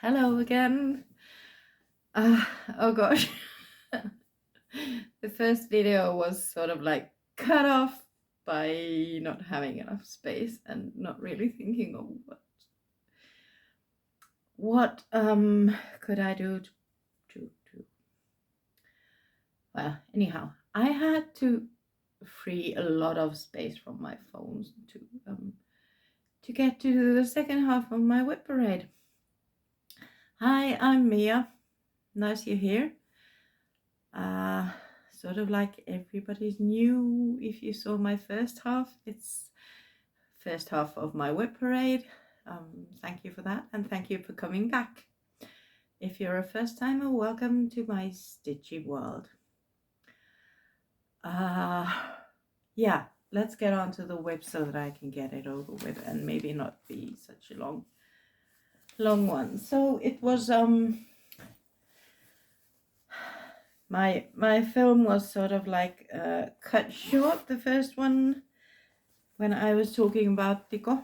Hello again. Oh gosh. The first video was sort of like cut off by not having enough space and not really thinking of what could I do to well, anyhow, I had to free a lot of space from my phones to get to the second half of my WIPparade. Hi, I'm Mia. Nice you're here. Sort of like everybody's new. If you saw my first half, it's first half of my WIPparade. Thank you for that, and thank you for coming back. If you're a first timer, welcome to my stitchy world. Yeah, let's get on to the WIP so that I can get it over with and maybe not be such a long one. So it was my film was sort of like cut short, the first one, when I was talking about Tico,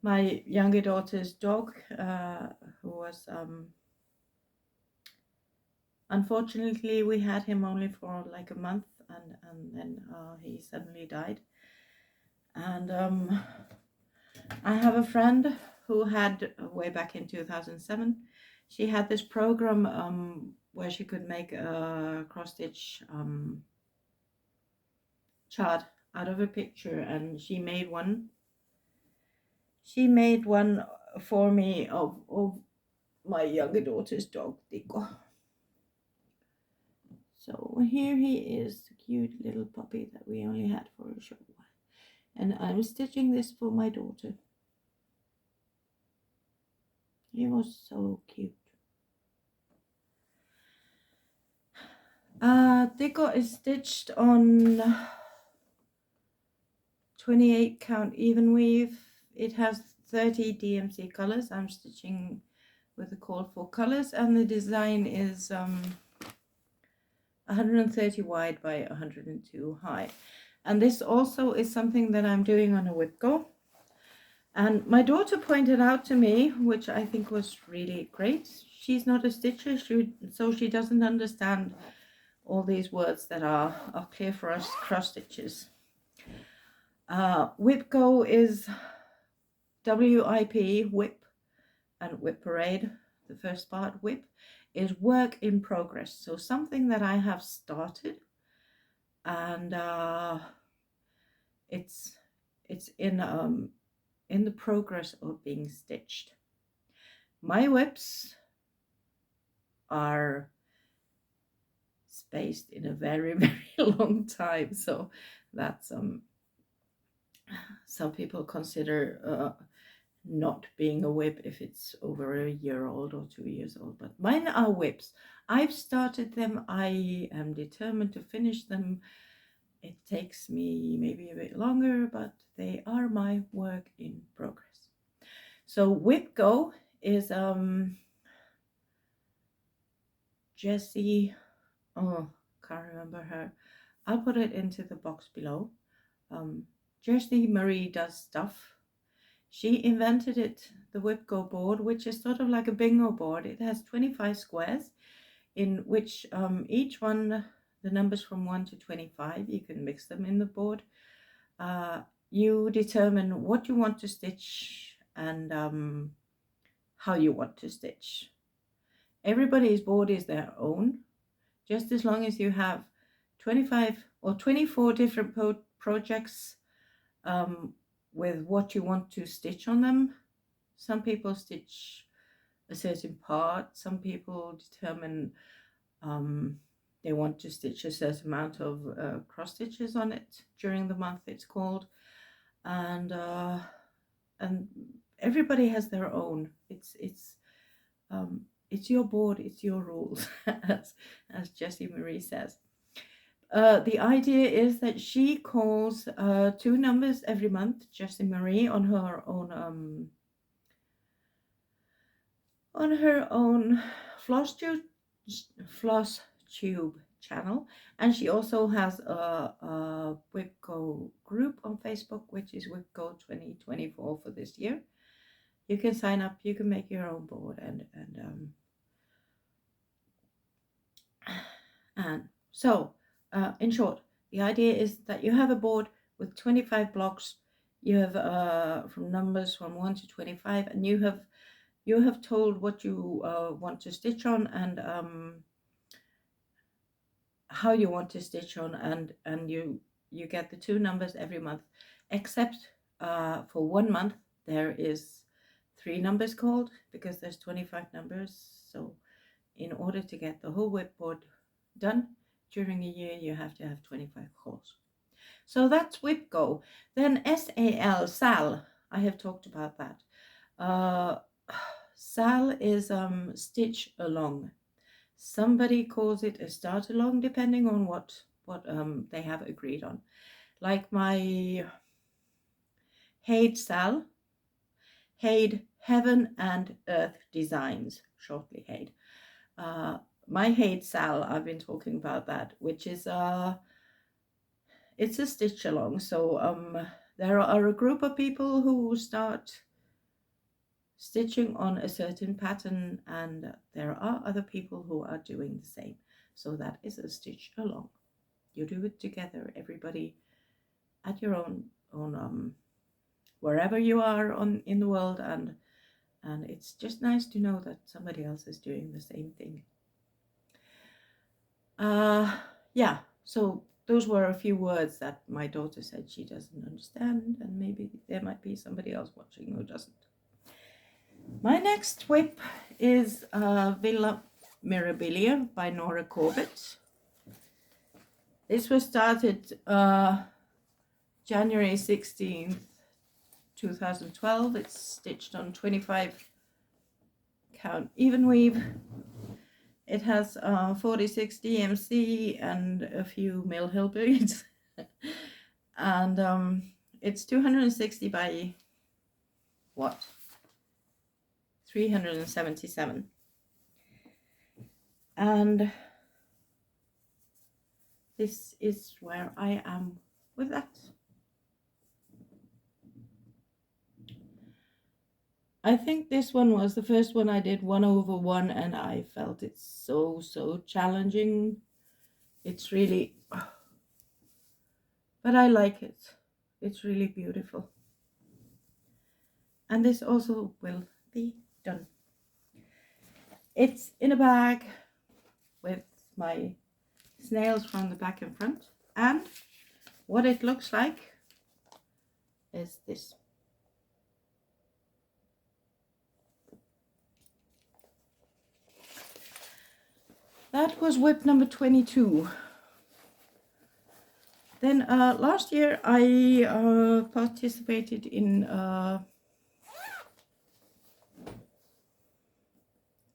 my younger daughter's dog, who was unfortunately we had him only for like a month, and then he suddenly died. And I have a friend who had, way back in 2007, she had this program where she could make a cross-stitch chart out of a picture, and she made one for me of my younger daughter's dog, Tico. So here he is, the cute little puppy that we only had for a short while. And I'm stitching this for my daughter. He was so cute. Tico is stitched on 28 count even weave. It has 30 DMC colors. I'm stitching with the call for colors, and the design is 130 wide by 102 high. And this also is something that I'm doing on a WIPGO. And my daughter pointed out to me, which I think was really great, she's not a stitcher, so she doesn't understand all these words that are clear for us, cross stitches. WIPGO is WIP, WIP, and WIPparade. The first part, WIP, is work in progress. So something that I have started, and it's in the progress of being stitched. My WIPs are spaced in a very, very long time, so that's some people consider not being a WIP if it's over a year old or 2 years old, but mine are WIPs. I've started them. I am determined to finish them. It takes me maybe a bit longer, but they are my work in progress. So WIPGO is Jessie, oh, can't remember her. I'll put it into the box below. Jessie Marie does stuff. She invented it, the WIPGO board, which is sort of like a bingo board. It has 25 squares, in which each one, the numbers from 1 to 25, you can mix them in the board. You determine what you want to stitch and how you want to stitch. Everybody's board is their own, just as long as you have 25 or 24 different projects with what you want to stitch on them. Some people stitch a certain part, some people determine they want to stitch a certain amount of cross stitches on it during the month, it's called, and everybody has their own. It's your board, it's your rules, as Jessie Marie says. The idea is that she calls 2 numbers every month, Jessie Marie, on her own Flosstube channel, and she also has a WIPGO group on Facebook, which is WIPGO 2024 for this year. you can sign up, you can make your own board, and so in short, the idea is that you have a board with 25 blocks. You have from numbers from 1 to 25, and you have told what you want to stitch on, and how you want to stitch on, and you get the 2 numbers every month, except for 1 month there is 3 numbers called, because there's 25 numbers. So in order to get the whole WIP board done during a year, you have to have 25 calls. So that's WIP Go. Then SAL, SAL, I have talked about that. SAL is stitch along. Somebody calls it a start along, depending on what they have agreed on. Like my Hade Sal, Hade Heaven and Earth Designs, shortly Hade. My Hade Sal, I've been talking about that, which is it's a stitch along. So there are a group of people who start stitching on a certain pattern, and there are other people who are doing the same. So that is a stitch along. You do it together, everybody at your own wherever you are in the world, and it's just nice to know that somebody else is doing the same thing. Yeah, so those were a few words that my daughter said she doesn't understand, and maybe there might be somebody else watching who doesn't. My next WIP is Villa Mirabilia by Nora Corbett. This was started January 16th, 2012. It's stitched on 25 count even weave. It has 46 DMC and a few mill hill beads. And it's 260 by what? 377. And this is where I am with that. I think this one was the first one I did 1/1, and I felt it's so challenging. It's really, but I like it. It's really beautiful. And this also will be done. It's in a bag with my snails from the back and front, and what it looks like is this. That was WIP number 22. Then last year I participated in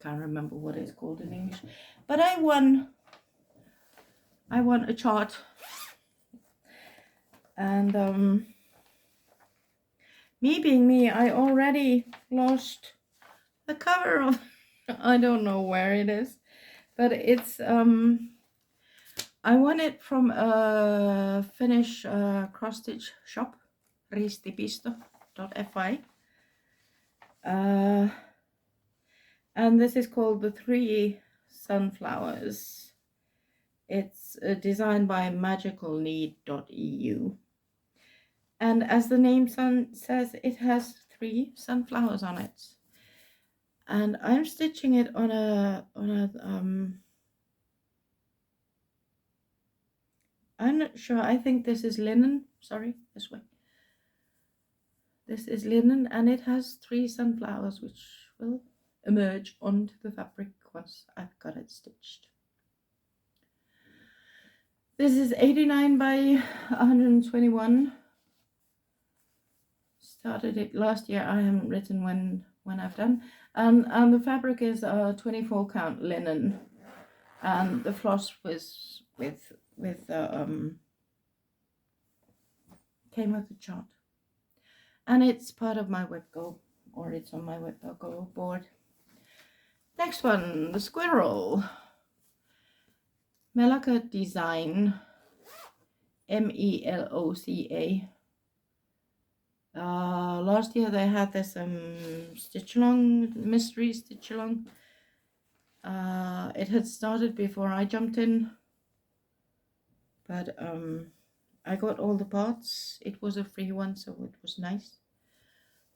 can't remember what it's called in English, but I won a chart, and me being me, I already lost the cover of I don't know where it is, but it's I won it from a Finnish cross stitch shop, ristipisto.fi, and this is called the 3 Sunflowers. It's designed by magicalneed.eu, and as the name says, it has 3 sunflowers on it. And I'm stitching it on a I'm not sure, I think this is linen. Sorry, this way. This is linen, and it has 3 sunflowers which will emerge onto the fabric once I've got it stitched. This is 89 by 121. Started it last year. I haven't written when I've done. And the fabric is 24 count linen, and the floss was with came with the chart, and it's part of my WIP Go, or it's on my WIP Go board. Next one, the squirrel. Meloca Design, MELOCA. Last year they had this stitch along, mystery stitch along. It had started before I jumped in, but I got all the parts. It was a free one, so it was nice.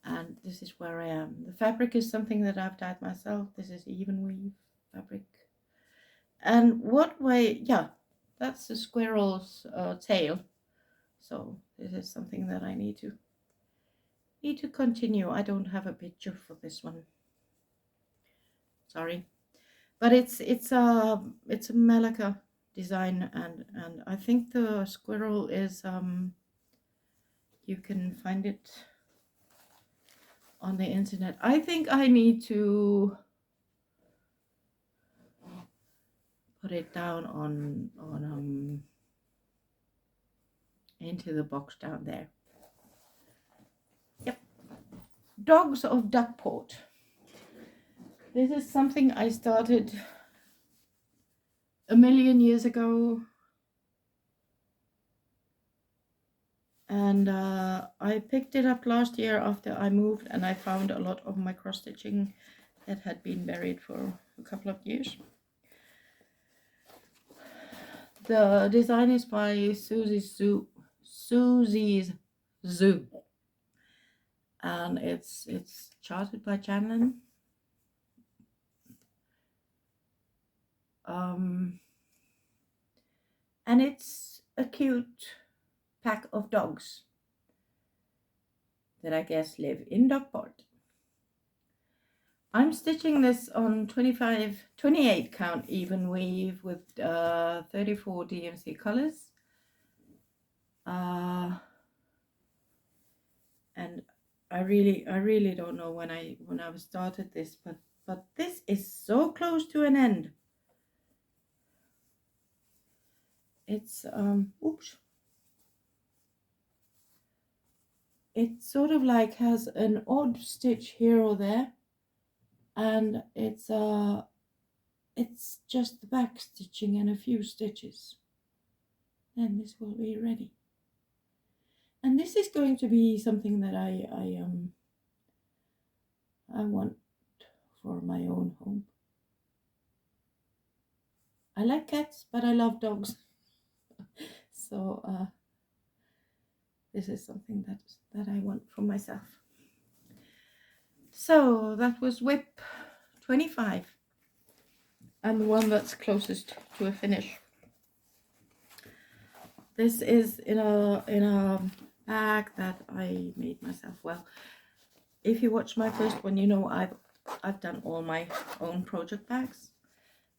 And this is where I am. The fabric is something that I've dyed myself. This is even weave fabric. And what way? Yeah, that's the squirrel's tail. So this is something that I need to continue. I don't have a picture for this one. Sorry, but it's a Malacca design, and I think the squirrel is you can find it on the internet. I think I need to put it down on into the box down there. Yep. Dogs of Duckport. This is something I started a million years ago, and I picked it up last year after I moved, and I found a lot of my cross stitching that had been buried for a couple of years. The design is by Susie's Zoo, and it's charted by Janlin. And it's a cute pack of dogs that I guess live in Duckport. I'm stitching this on 28 count even weave with 34 DMC colors. And I really don't know when I started this, but this is so close to an end. It's oops. It sort of like has an odd stitch here or there, and it's just the back stitching and a few stitches. Then this will be ready. And this is going to be something that I want for my own home. I like cats, but I love dogs. So this is something that I want for myself. So that was WIP 25, and the one that's closest to a finish. This is in a bag that I made myself. Well, if you watch my first one, you know I've done all my own project bags.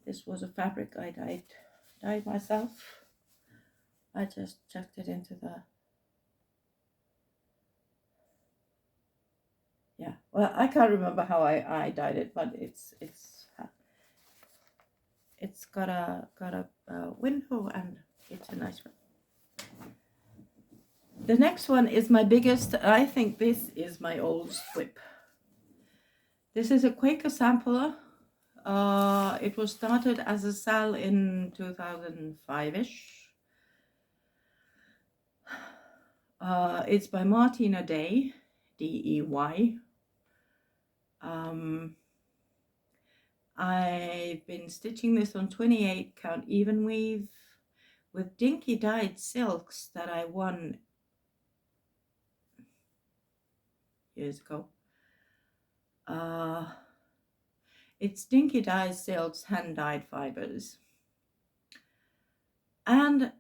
This was a fabric I dyed myself. I just chucked it into the, yeah, well, I can't remember how I dyed it, but it's got a window, and it's a nice one. The next one is my biggest. I think this is my oldest WIP. This is a Quaker sampler. It was started as a sal in 2005-ish. It's by Martina Day, D-E-Y. I've been stitching this on 28 count even weave with dinky dyed silks that I won years ago. It's dinky dyed silks, hand dyed fibers, and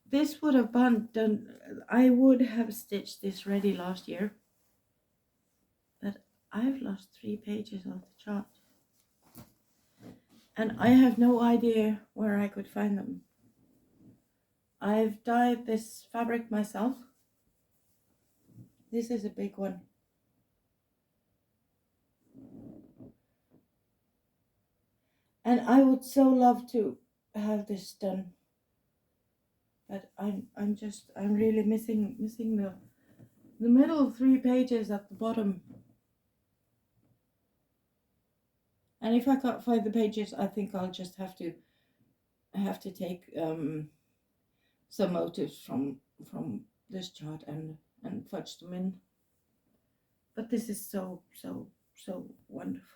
this would have done. I would have stitched this ready last year, but I've lost 3 pages of the chart, and I have no idea where I could find them. I've dyed this fabric myself. This is a big one. And I would so love to have this done, but I'm really missing the middle 3 pages at the bottom. And if I can't find the pages, I think I'll just have to take some motifs from this chart and and fudge them in. But this is so wonderful.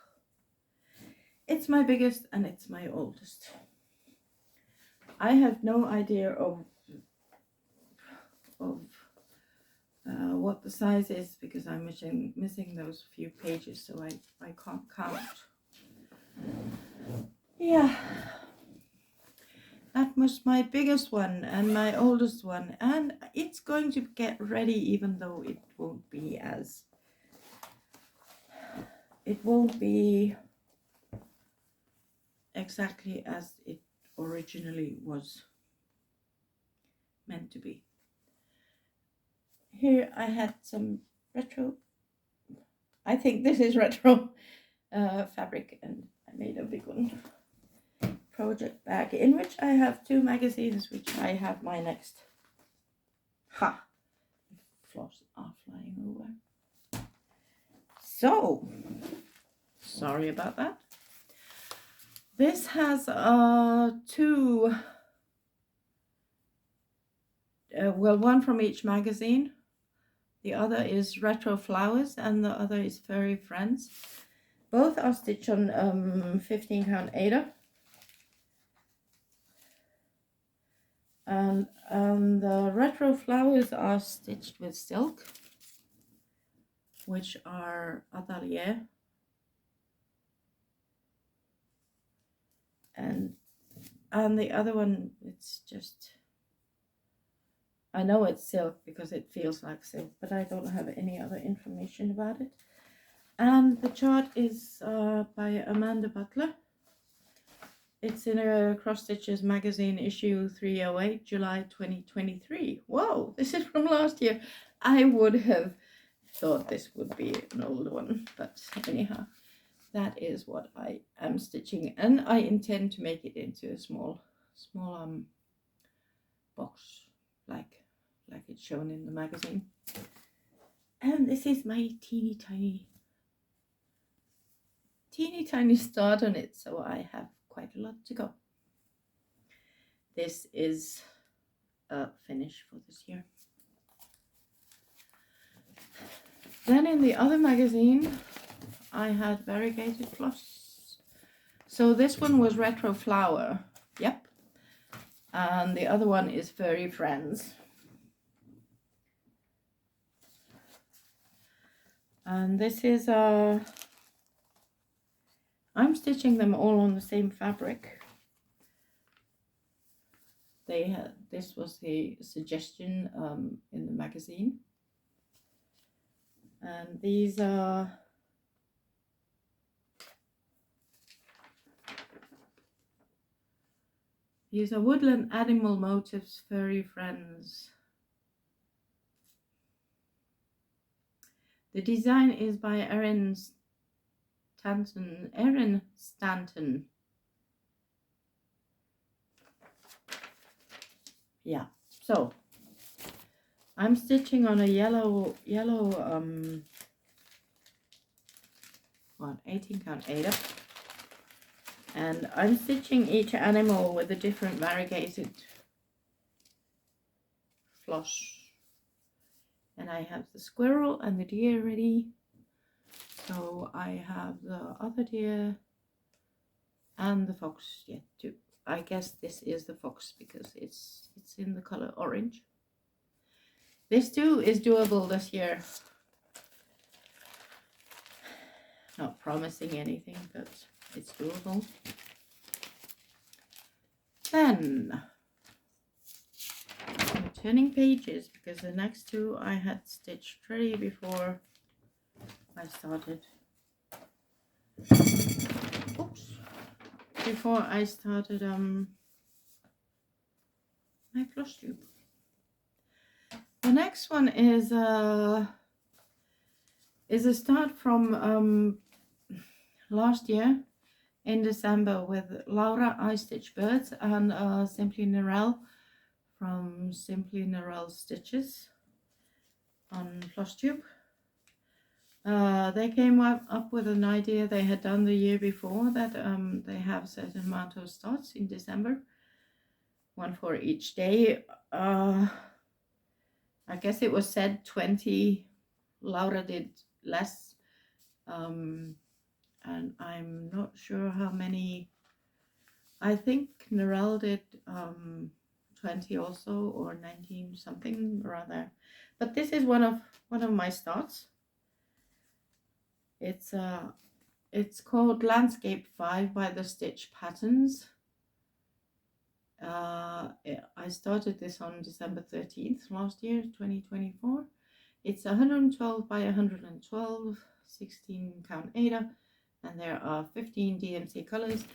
It's my biggest and it's my oldest. I have no idea of what the size is because I'm missing those few pages, so I can't count. Yeah, that was my biggest one and my oldest one, and it's going to get ready, even though it won't be exactly as it originally was meant to be. Here I had some retro, I think this is retro fabric, and I made a big one project bag in which I have 2 magazines, which I have my next. Ha! Floss are flying over. So, sorry about that. This has 2, one from each magazine. The other is Retro Flowers and the other is Furry Friends. Both are stitched on 15 count Aida. And the Retro Flowers are stitched with silk, which are Atelier. And the other one, it's just, I know it's silk because it feels like silk, but I don't have any other information about it. And the chart is by Amanda Butler. It's in a Cross Stitches magazine issue 308, July 2023. Whoa, this is from last year. I would have thought this would be an old one, but anyhow, that is what I am stitching, and I intend to make it into a small box, like it's shown in the magazine. And this is my teeny tiny start on it, so I have quite a lot to go. This is a finish for this year. Then in the other magazine I had variegated floss. So this one was Retro Flower, yep, and the other one is Furry Friends. And this is I'm stitching them all on the same fabric. This was the suggestion in the magazine, and these are woodland animal motifs, Furry Friends. The design is by Erin Stanton. Yeah, so I'm stitching on a yellow 18 count Aida, and I'm stitching each animal with a different variegated floss. And I have the squirrel and the deer ready. So I have the other deer and the fox yet too. I guess this is the fox because it's in the color orange. This too is doable this year. Not promising anything, but it's doable. Then I'm turning pages because the next 2 I had stitched ready before I started. Oops. Before I started my Flosstube. The next one is a start from last year in December with Laura I Stitch Birds and Simply Narelle from Simply Narelle Stitches on Flosstube. They came up with an idea they had done the year before, that they have a certain amount of starts in December, one for each day, I guess it was said 20. Laura did less. And I'm not sure how many. I think Narelle did 20 also, or 19 something around there. But this is one of my starts. It's called Landscape 5 by the Stitch Patterns. I started this on December 13th last year, 2024. It's 112 by 112, 16 count Ada, and there are 15 DMC colors.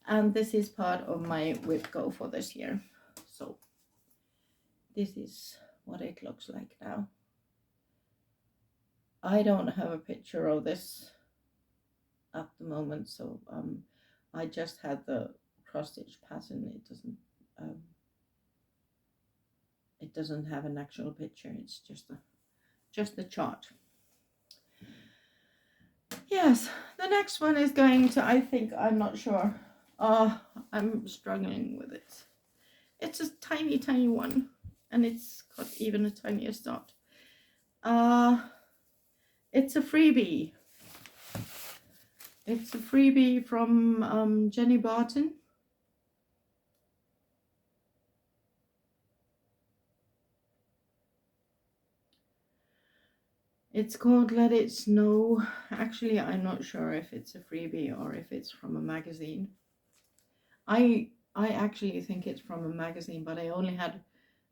And this is part of my WIP Go for this year. So this is what it looks like now. I don't have a picture of this at the moment, so I just had the cross stitch pattern. It doesn't have an actual picture. It's just a chart. Yes, the next one is going to, I think, I'm not sure. I'm struggling with it. It's a tiny, tiny one, and it's got even a tinier start. It's a freebie. It's a freebie from Jenny Barton. It's called Let It Snow. Actually, I'm not sure if it's a freebie or if it's from a magazine. I actually think it's from a magazine, but I only had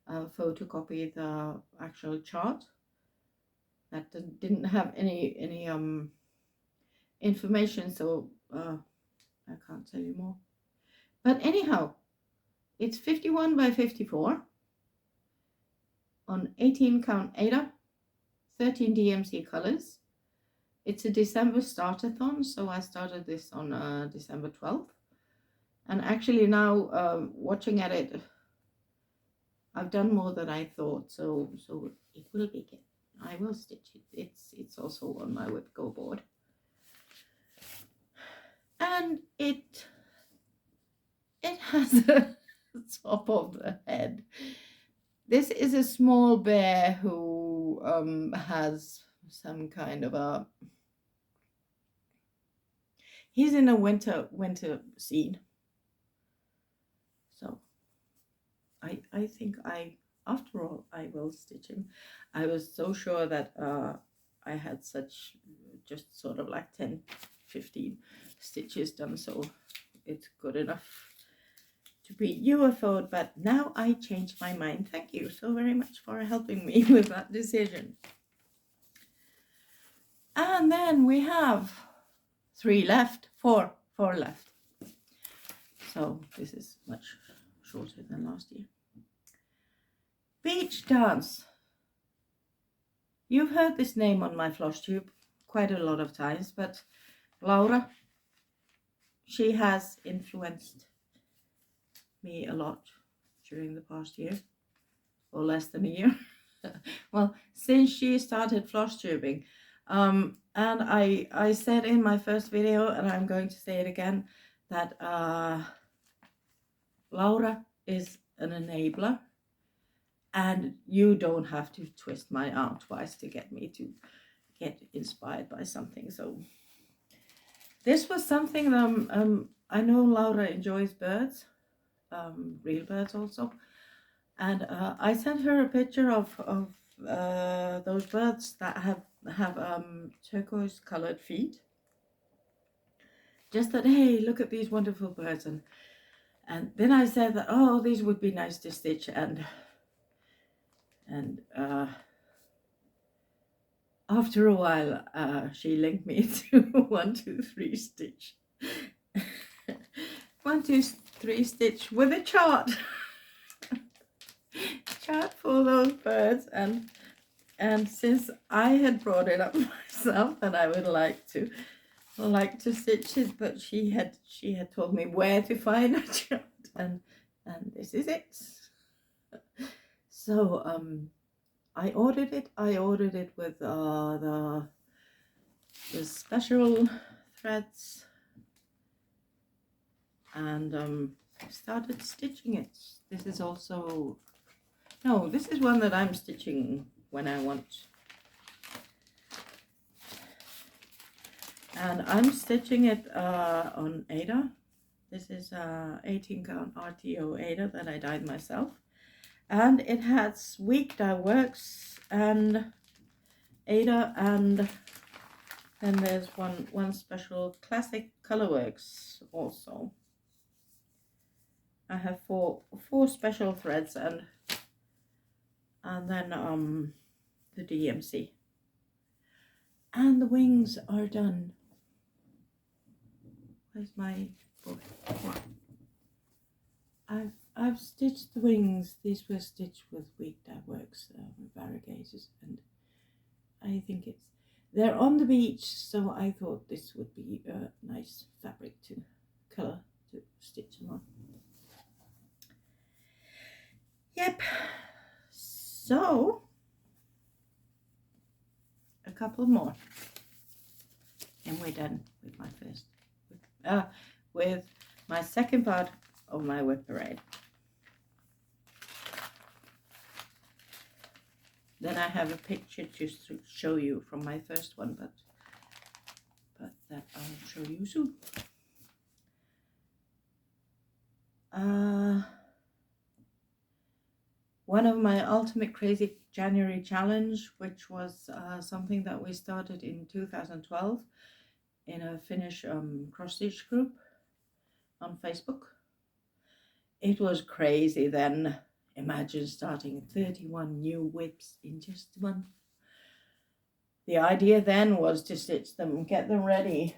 photocopied the actual chart. That didn't have any information, so I can't tell you more. But anyhow, it's 51 by 54 on 18 count Ada, 13 DMC colors. It's a December startathon, so I started this on December 12th. And actually now watching at it, I've done more than I thought, so it will be good. I will stitch it. It's also on my WIP Go board. And it has a top of the head. This is a small bear who has some kind of a, he's in a winter scene. So I think after all, I will stitch him. I was so sure that I had such just sort of like 10, 15 stitches done, so it's good enough to be UFO'd, but now I changed my mind. Thank you so very much for helping me with that decision. And then we have 4 left. So this is much shorter than last year. Beach Dance. You've heard this name on my Flosstube quite a lot of times, but Laura, she has influenced me a lot during the past year, or less than a year. Well, since she started Flosstubing. And I said in my first video, and I'm going to say it again, that Laura is an enabler, and you don't have to twist my arm twice to get me to get inspired by something. So this was something I know Laura enjoys birds, real birds also, and I sent her a picture of those birds that have turquoise colored feet. Just that, hey, look at these wonderful birds, and then I said that, oh, these would be nice to stitch, and after a while she linked me to 1, 2, 3 stitch. 1, 2, 3 stitch with a chart. Chart for those birds, and since I had brought it up myself and I would like to stitch it, but she had told me where to find a chart, and this is it. So I ordered it with the special threads, and started stitching it. This is also, no, this is one that I'm stitching when I want. And I'm stitching it on Ada. This is a 18 count RTO Ada that I dyed myself. And it has weak dye works and Ada, and then there's one special classic colorworks also. I have four special threads and then the DMC. And the wings are done. Where's my book? I've stitched the wings. These were stitched with weak dye works, variegators, and I think they're on the beach, so I thought this would be a nice fabric to color, to stitch them on. Yep, so a couple more and we're done with my with my second part of my WIPparade. Then I have a picture just to show you from my first one, but that I'll show you soon. One of my ultimate crazy January challenge, which was something that we started in 2012 in a Finnish cross stitch group on Facebook. It was crazy then. Imagine starting 31 new WIPs in just a month. The idea then was to stitch them, get them ready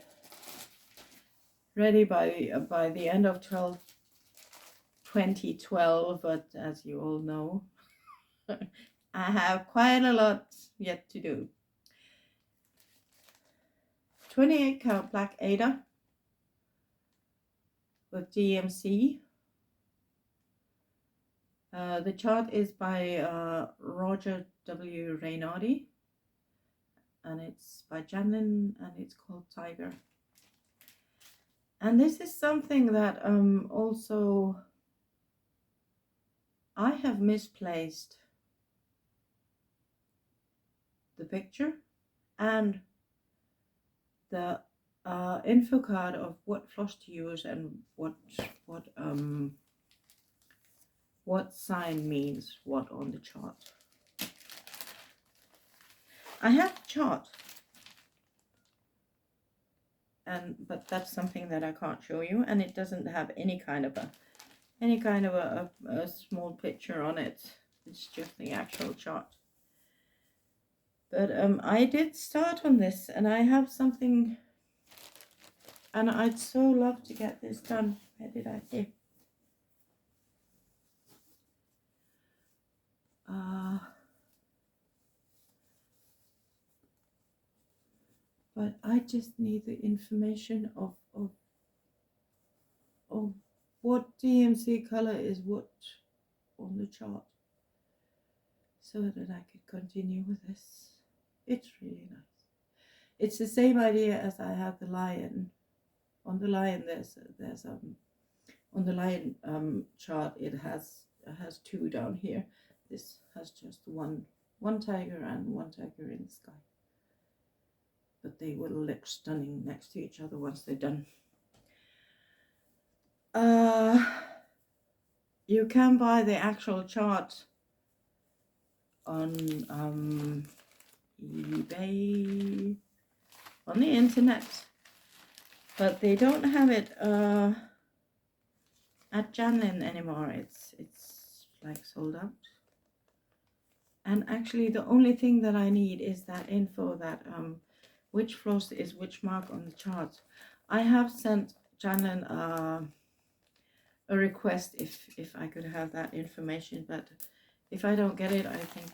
by the end of 2012, but as you all know, I have quite a lot yet to do. 28 count black Ada with DMC. The chart is by Roger W. Reynardi, and it's by Janlin, and it's called Tiger. And this is something that also I have misplaced the picture and the info card of what floss to use and what sign means what on the chart. I have the chart, but that's something that I can't show you, and it doesn't have any kind of a small picture on it. It's just the actual chart. But I did start on this, and I have something, and I'd so love to get this done. Where did I see? But I just need the information of what DMC color is what on the chart, so that I could continue with this. It's really nice. It's the same idea as I have the lion. On the lion, there's on the lion chart, it has two down here. This has just one tiger and one tiger in the sky. But they will look stunning next to each other once they're done. You can buy the actual chart on eBay, on the internet, but they don't have it at Janlin anymore. It's like sold out. And actually the only thing that I need is that info that which floss is which mark on the chart. I have sent Janlin a request if I could have that information, but if I don't get it, I think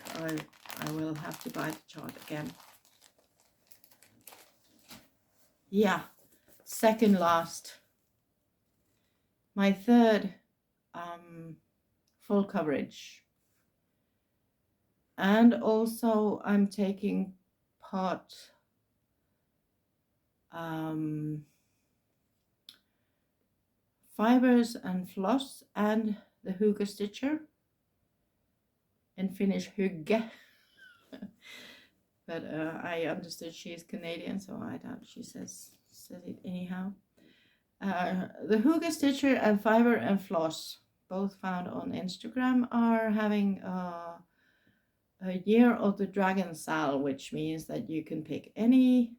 I will have to buy the chart again. Yeah, second last. My third full coverage. And also I'm taking part fibers and floss and the hugger stitcher, in Finnish hygge. But I understood she is Canadian, so I doubt she says it anyhow. The Hygge Stitcher and Fiber and Floss, both found on Instagram, are having a year of the dragon sale, which means that you can pick any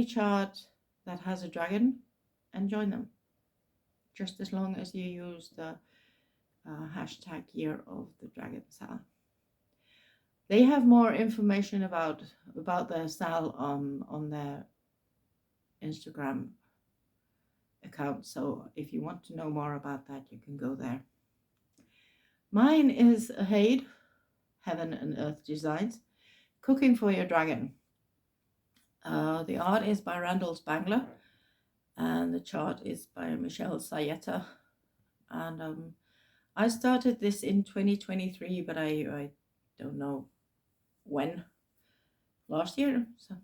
chart that has a dragon and join them, just as long as you use the hashtag year of the dragon sale. They have more information about the sale on their Instagram account, so if you want to know more about that, you can go there. Mine is a Hade, Heaven and Earth Designs, Cooking for Your Dragon. The art is by Randall Spangler, and the chart is by Michelle Sayeta. And I started this in 2023, but I don't know when. Last year. So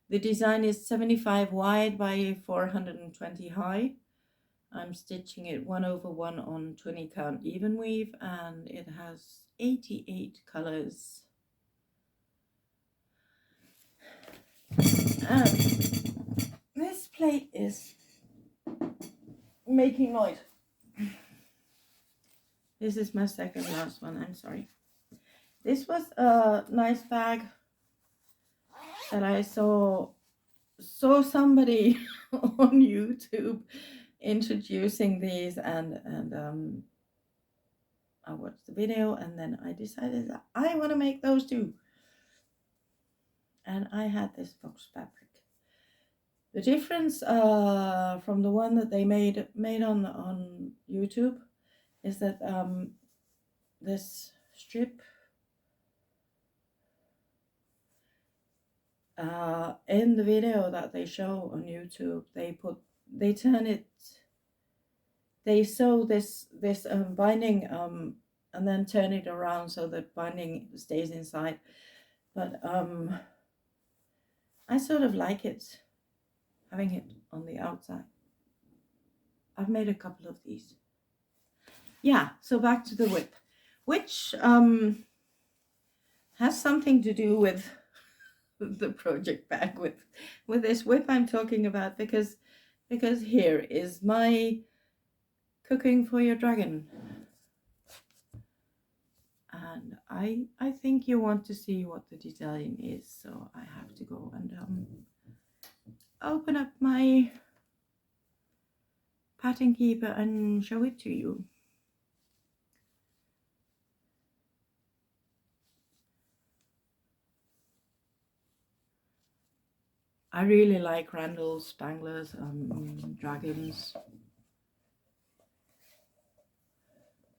the design is 75 wide by 420 high. I'm stitching it 1/1 on 20 count even weave, and it has 88 colors. And this plate is making noise. This is my second last one, I'm sorry. This was a nice bag that I saw somebody on YouTube introducing these, and I watched the video, and then I decided that I want to make those too. And I had this fox fabric. The difference from the one that they made on YouTube is that this strip in the video that they show on YouTube, they sew this binding and then turn it around so that binding stays inside. But I sort of like it, having it on the outside. I've made a couple of these. Yeah, so back to the WIP, which has something to do with the project bag, with this WIP I'm talking about, because here is my Cooking for Your Dragon. And I think you want to see what the design is, so I have to go and open up my pattern keeper and show it to you. I really like Randall Spangler's dragons,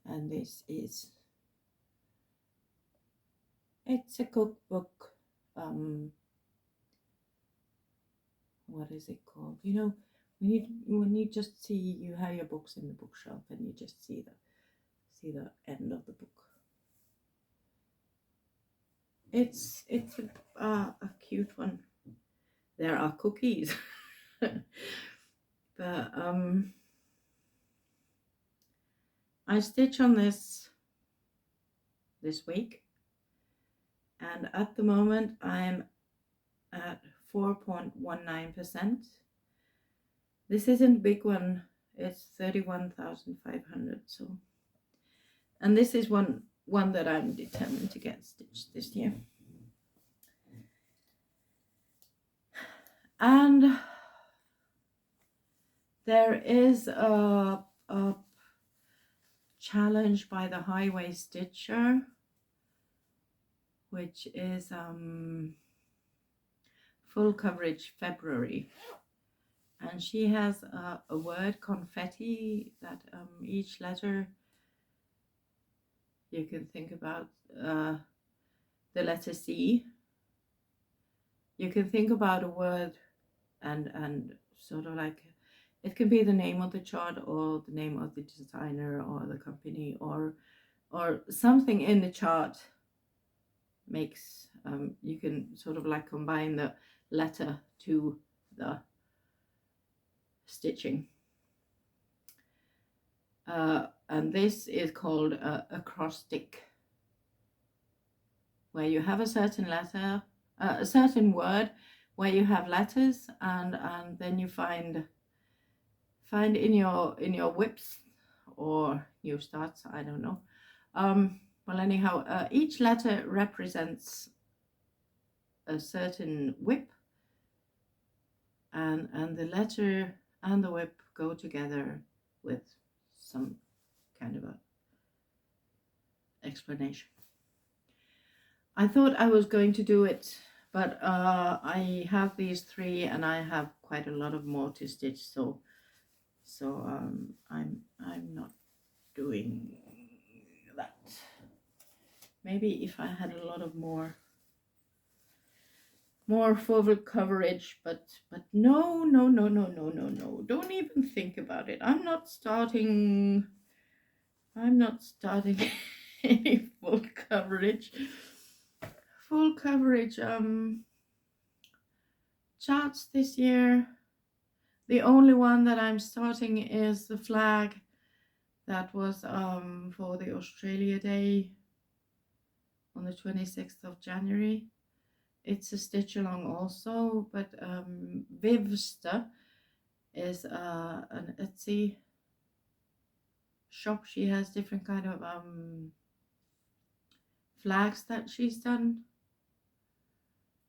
and this is, it's a cookbook. What is it called? You know, when you just see, you have your books in the bookshelf and you just see the end of the book. It's a cute one. There are cookies. But I stitch on this week, and at the moment I'm at 4.19%. This isn't a big one, it's 31,500. So, and this is one that I'm determined to get stitched this year. And there is a challenge by the Highway Stitcher, which is full coverage February, and she has a word confetti that each letter you can think about the letter C. You can think about a word and sort of like, it can be the name of the chart or the name of the designer or the company or something in the chart makes, you can sort of like combine the letter to the stitching. And this is called a cross stick. where you have a certain letter, a certain word, where you have letters, and then you find in your WIPs or new starts, I don't know. Well, anyhow, each letter represents a certain WIP, and the letter and the WIP go together with some kind of a explanation. I thought I was going to do it, but I have these 3 and I have quite a lot of more to stitch, so I'm not doing that. Maybe if I had a lot of more forward coverage, but no, don't even think about it. I'm not starting any full coverage charts this year. The only one that I'm starting is the flag that was for the Australia Day on the 26th of January. It's a stitch along also, but Vivsta is an Etsy shop. She has different kind of flags that she's done.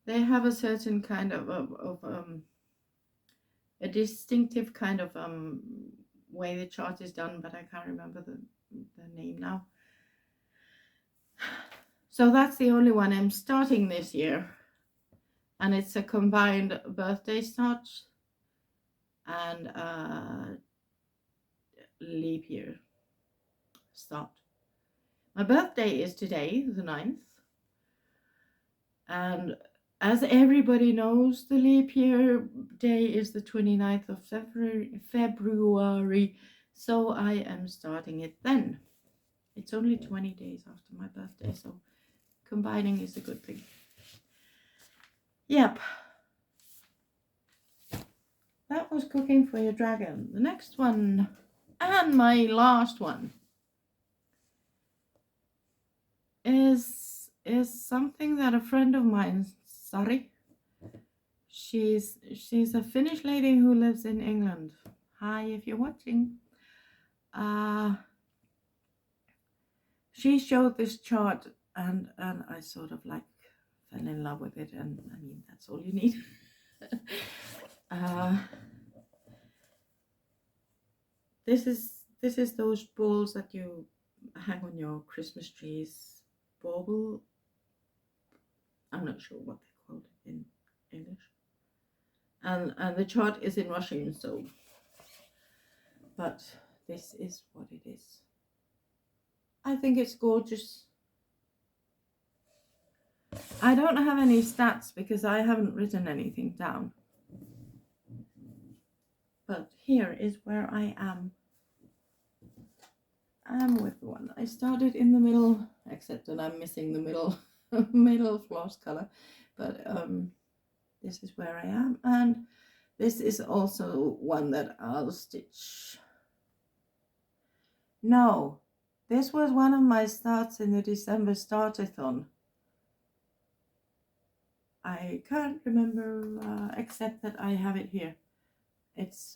They have a certain kind of a distinctive kind of way the chart is done, but I can't remember the name now. So that's the only one I'm starting this year, and it's a combined birthday start and leap year start. My birthday is today, the 9th, and as everybody knows, the leap year day is the 29th of February, so I am starting it then. It's only 20 days after my birthday, so combining is a good thing. Yep. That was cooking for your dragon. The next one, and my last one, is something that a friend of mine, Sari, she's a Finnish lady who lives in England. Hi, if you're watching. She showed this chart, and I sort of like fell in love with it, and I mean, that's all you need. This is those balls that you hang on your Christmas trees. Bauble. I'm not sure what they're called in English. And the chart is in Russian, so. But this is what it is. I think it's gorgeous. I don't have any stats because I haven't written anything down. But here is where I am. I'm with the one. I started in the middle, except that I'm missing the middle floss color. But this is where I am, and this is also one that I'll stitch. No, this was one of my starts in the December startathon. I can't remember except that I have it here.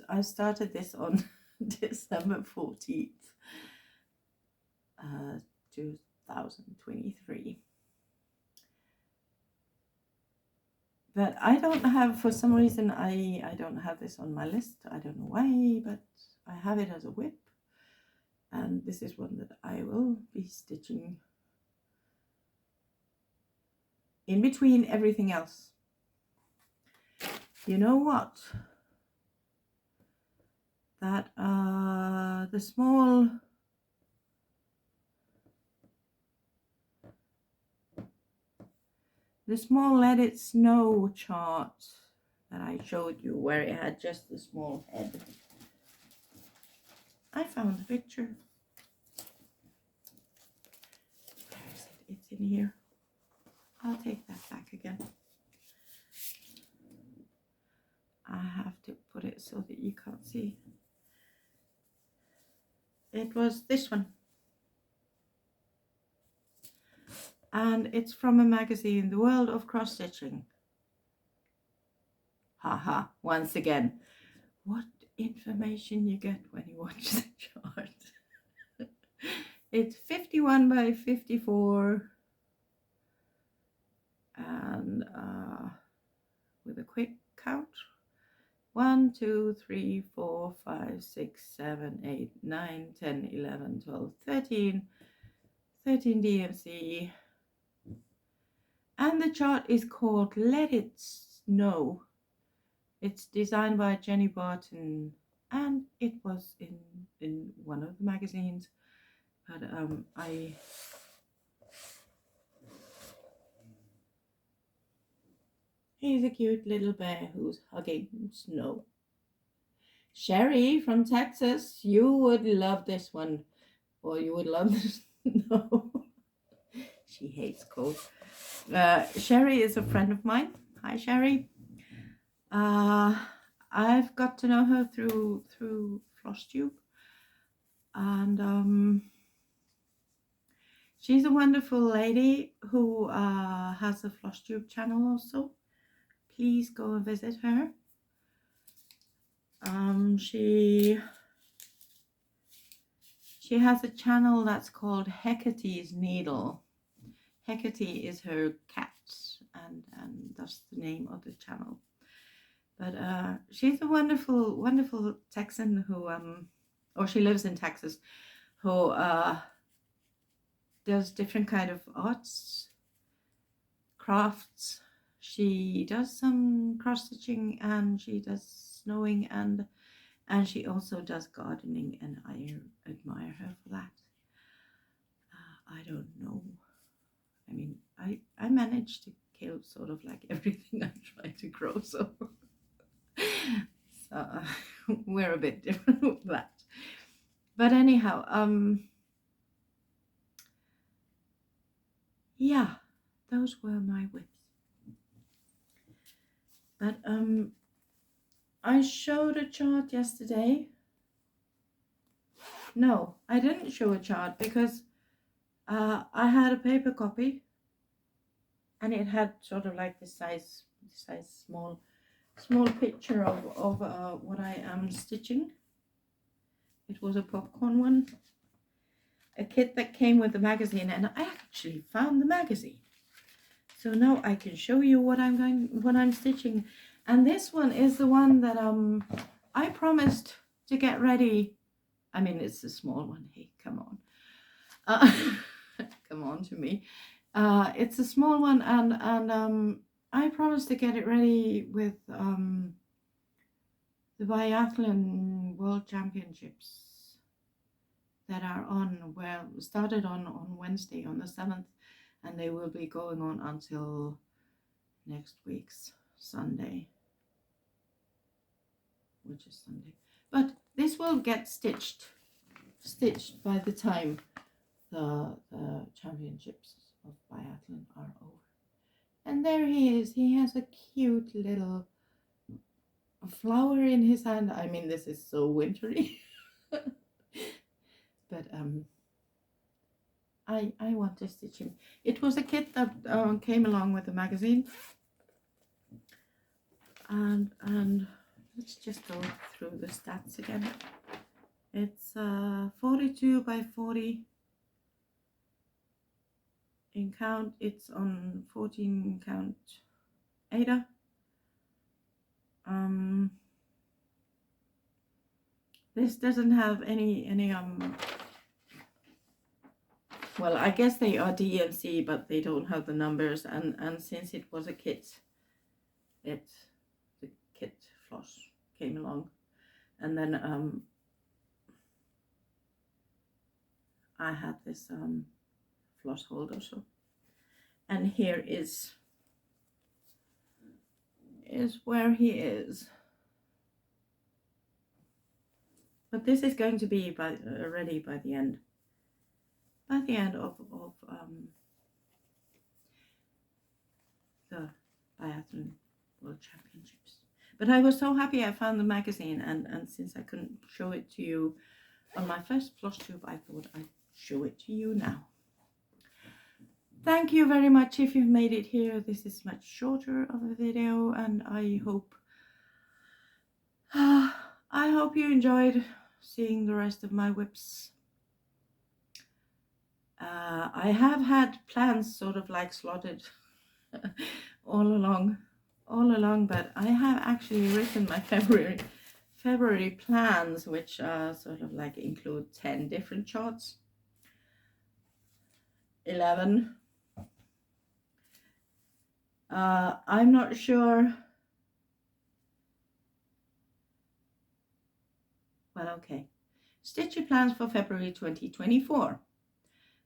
I started this on December 14th, 2023. But I don't have, for some reason, I don't have this on my list. I don't know why, but I have it as a WIP. And this is one that I will be stitching in between everything else. You know what? That the small Let It Snow chart that I showed you, where it had just the small head. I found the picture. Where is it? It's in here. I'll take that back again. I have to put it so that you can't see. It was this one. and it's from a magazine, The World of Cross Stitching. Haha, once again, what information you get when you watch the chart. It's 51 by 54 and with a quick count, 1, 2, 3, 4, 5, 6, 7, 8, 9, 10, 11, 12, 13 DMC, and the chart is called Let It Snow. It's designed by Jenny Barton, and it was in one of the magazines, but he's a cute little bear who's hugging snow. Sherry from Texas, you would love this one, or you would love this. No, she hates cold. Sherry is a friend of mine. Hi, Sherry. I've got to know her through Flosstube, and she's a wonderful lady who has a Flosstube channel also. Please go and visit her. She has a channel that's called Hecate's Needle. Hecate is her cat, and that's the name of the channel. But she's a wonderful Texan who or she lives in Texas, who does different kind of arts, crafts. She does some cross stitching, and she does snowing, and she also does gardening, and I admire her for that. I don't know. I mean, I managed to kill sort of like everything I tried to grow, so we're a bit different with that. But anyhow, yeah, those were my whips. But I showed a chart yesterday. No, I didn't show a chart because I had a paper copy, and it had sort of like this size small picture of what I am stitching. It was a popcorn one, a kit that came with the magazine, and I actually found the magazine. So now I can show you what I'm stitching. And this one is the one that I promised to get ready. I mean, it's a small one. Hey, come on. Come on to me. It's a small one, and I promised to get it ready with the biathlon world championships that are started on Wednesday, on the 7th, and they will be going on until next week's Sunday, which is Sunday. But this will get stitched by the time the championships of biathlon are over. And there he is. He has a cute little flower in his hand. I mean, this is so wintry. But I want to stitch him. It was a kit that came along with the magazine. And let's just go through the stats again. It's 42 by 40 in count. It's on 14 count Ada. This doesn't have any well, I guess they are DMC, but they don't have the numbers, and since it was a kit, the kit floss came along, and then I had this floss holder, so, and here is where he is. But this is going to be ready by the end of the biathlon world championships. But I was so happy I found the magazine, and since I couldn't show it to you on my first Flosstube, I thought I'd show it to you now. Thank you very much if you've made it here. This is much shorter of a video, and I hope you enjoyed seeing the rest of my whips. I have had plans sort of like slotted all along, but I have actually written my February plans, which sort of like include 10 different charts, 11. I'm not sure. Well, okay. Stitch your plans for February 2024.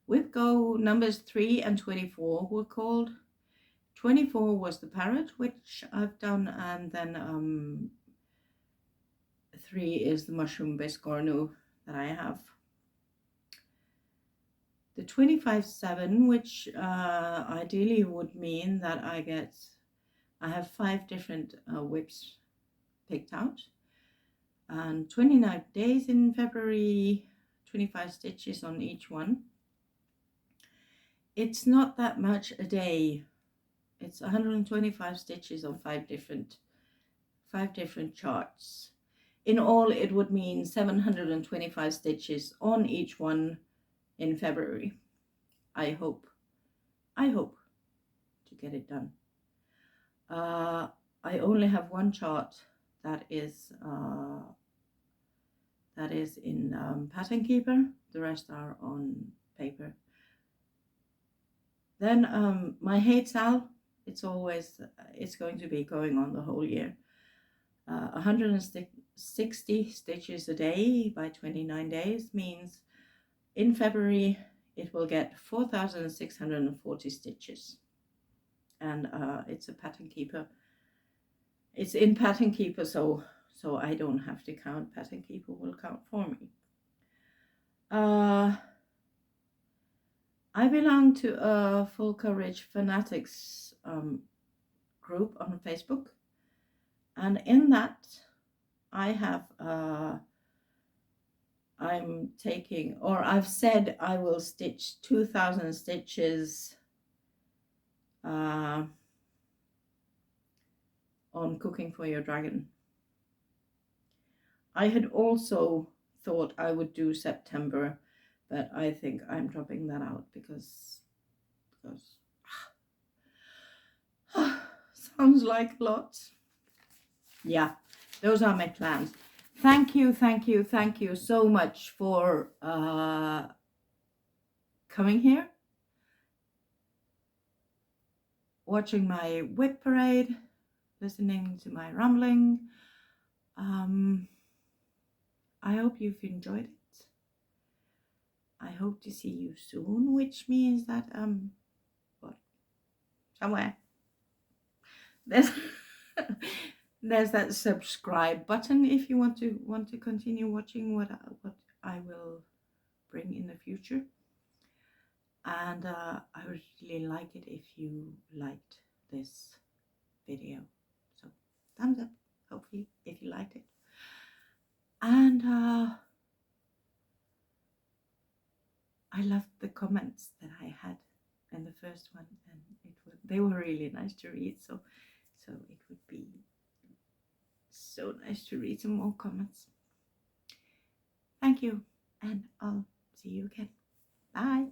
With Go, numbers 3 and 24 were called. 24 was the parrot, which I've done, and then 3 is the mushroom biscornu that I have. The 25/7, which ideally would mean that I have 5 different whips picked out, and 29 days in February, 25 stitches on each one. It's not that much a day. It's 125 stitches on 5 different charts. In all, it would mean 725 stitches on each one in February. I hope to get it done. I only have one chart that is in Pattern Keeper. The rest are on paper. Then my hate sal, it's going to be going on the whole year. 160 stitches a day by 29 days means in February it will get 4,640 stitches, and it's a Pattern Keeper. It's in Pattern Keeper, so I don't have to count. Pattern Keeper will count for me. I belong to a Full Coverage Fanatics group on Facebook, and in that I have I've said I will stitch 2,000 stitches on Cooking for Your Dragon. I had also thought I would do September, but I think I'm dropping that out because sounds like a lot. Yeah, those are my plans. Thank you so much for coming here, watching my whip parade, listening to my rambling. I hope you've enjoyed it. I hope to see you soon, which means that somewhere there's there's that subscribe button if you want to continue watching what I will bring in the future. And I would really like it if you liked this video. So thumbs up, hopefully, if you liked it. And I loved the comments that I had in the first one, and they were really nice to read. So it would be so nice to read some more comments. Thank you, and I'll see you again. Bye.